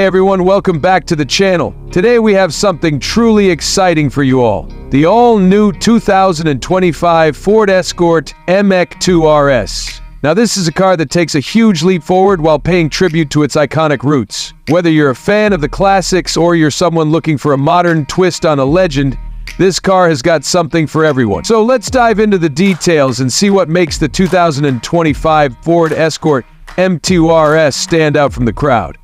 everyone, welcome back to the channel. Today we have something truly exciting for you all. The all-new 2025 Ford Escort MK2 RS. Now this is a car that takes a huge leap forward while paying tribute to its iconic roots. Whether you're a fan of the classics or you're someone looking for a modern twist on a legend, this car has got something for everyone. So let's dive into the details and see what makes the 2025 Ford Escort MK2 RS stand out from the crowd.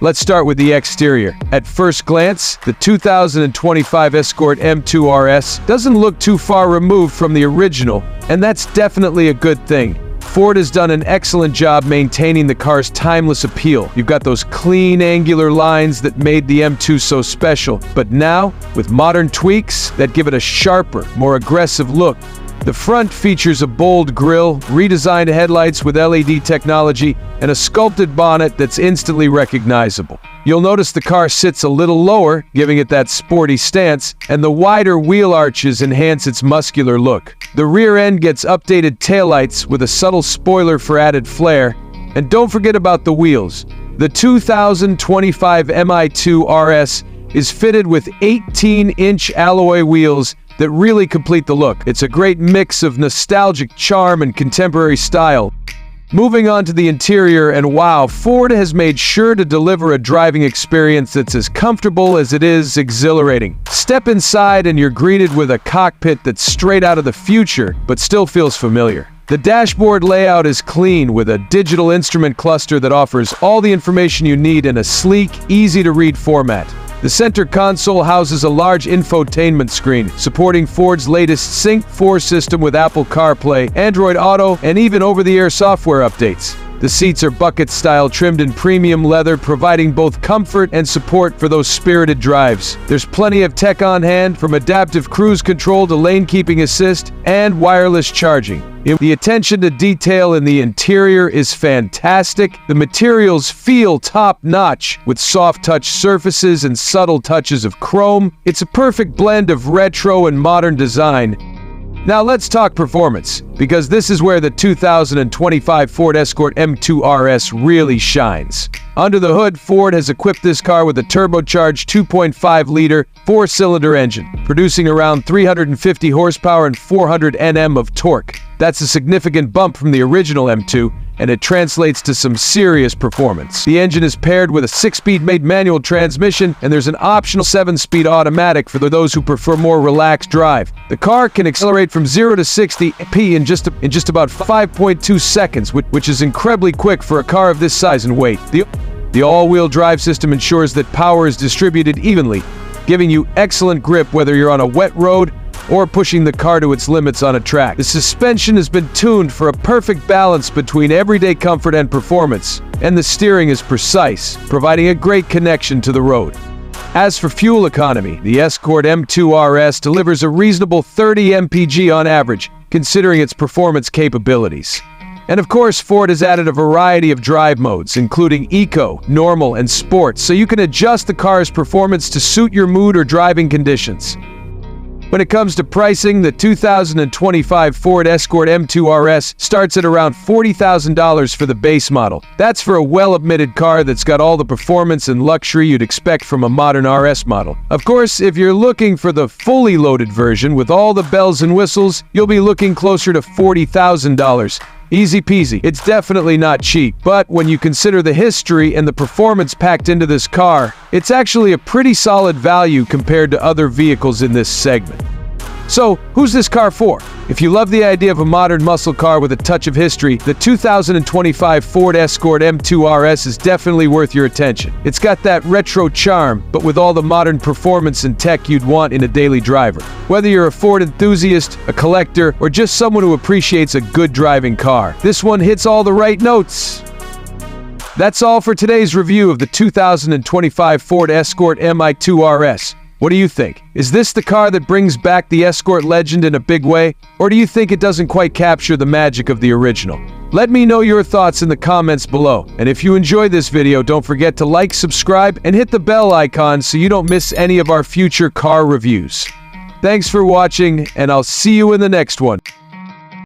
Let's start with the exterior. At first glance, the 2025 Escort MK2 RS doesn't look too far removed from the original, and that's definitely a good thing. Ford has done an excellent job maintaining the car's timeless appeal. You've got those clean, angular lines that made the M2 so special, but now, with modern tweaks that give it a sharper, more aggressive look. The front features a bold grille, redesigned headlights with LED technology, and a sculpted bonnet that's instantly recognizable. You'll notice the car sits a little lower, giving it that sporty stance, and the wider wheel arches enhance its muscular look. The rear end gets updated taillights with a subtle spoiler for added flair, and don't forget about the wheels. The 2025 MK2 RS is fitted with 18-inch alloy wheels that really complete the look. It's a great mix of nostalgic charm and contemporary style. Moving on to the interior, and wow, Ford has made sure to deliver a driving experience that's as comfortable as it is exhilarating. Step inside and you're greeted with a cockpit that's straight out of the future, but still feels familiar. The dashboard layout is clean with a digital instrument cluster that offers all the information you need in a sleek, easy-to-read format. The center console houses a large infotainment screen, supporting Ford's latest Sync 4 system with Apple CarPlay, Android Auto, and even over-the-air software updates. The seats are bucket-style, trimmed in premium leather, providing both comfort and support for those spirited drives. There's plenty of tech on hand, from adaptive cruise control to lane-keeping assist and wireless charging. The attention to detail in the interior is fantastic. The materials feel top-notch, with soft-touch surfaces and subtle touches of chrome. It's a perfect blend of retro and modern design. Now let's talk performance, because this is where the 2025 Ford Escort MK2 RS really shines. Under the hood, Ford has equipped this car with a turbocharged 2.5-liter, 4-cylinder engine, producing around 350 horsepower and 400 Nm of torque. That's a significant bump from the original M2, and it translates to some serious performance. The engine is paired with a 6-speed manual transmission, and there's an optional 7-speed automatic for those who prefer more relaxed drive. The car can accelerate from 0 to 60 in just about 5.2 seconds, which is incredibly quick for a car of this size and weight. The all-wheel drive system ensures that power is distributed evenly, giving you excellent grip whether you're on a wet road or pushing the car to its limits on a track. The suspension has been tuned for a perfect balance between everyday comfort and performance, and the steering is precise, providing a great connection to the road. As for fuel economy, the Escort MK2 RS delivers a reasonable 30 mpg on average, considering its performance capabilities. And of course, Ford has added a variety of drive modes, including Eco, Normal, and Sport, so you can adjust the car's performance to suit your mood or driving conditions. When it comes to pricing, the 2025 Ford Escort MK2 RS starts at around $40,000 for the base model. That's for a well-admitted car that's got all the performance and luxury you'd expect from a modern RS model. Of course, if you're looking for the fully loaded version with all the bells and whistles, you'll be looking closer to $40,000. Easy peasy. It's definitely not cheap, but when you consider the history and the performance packed into this car, it's actually a pretty solid value compared to other vehicles in this segment. So, who's this car for? If you love the idea of a modern muscle car with a touch of history, the 2025 Ford Escort MK2 RS is definitely worth your attention. It's got that retro charm, but with all the modern performance and tech you'd want in a daily driver. Whether you're a Ford enthusiast, a collector, or just someone who appreciates a good driving car, this one hits all the right notes. That's all for today's review of the 2025 Ford Escort MK2 RS. What do you think? Is this the car that brings back the Escort legend in a big way? Or do you think it doesn't quite capture the magic of the original? Let me know your thoughts in the comments below. And if you enjoyed this video, don't forget to like, subscribe, and hit the bell icon so you don't miss any of our future car reviews. Thanks for watching, and I'll see you in the next one.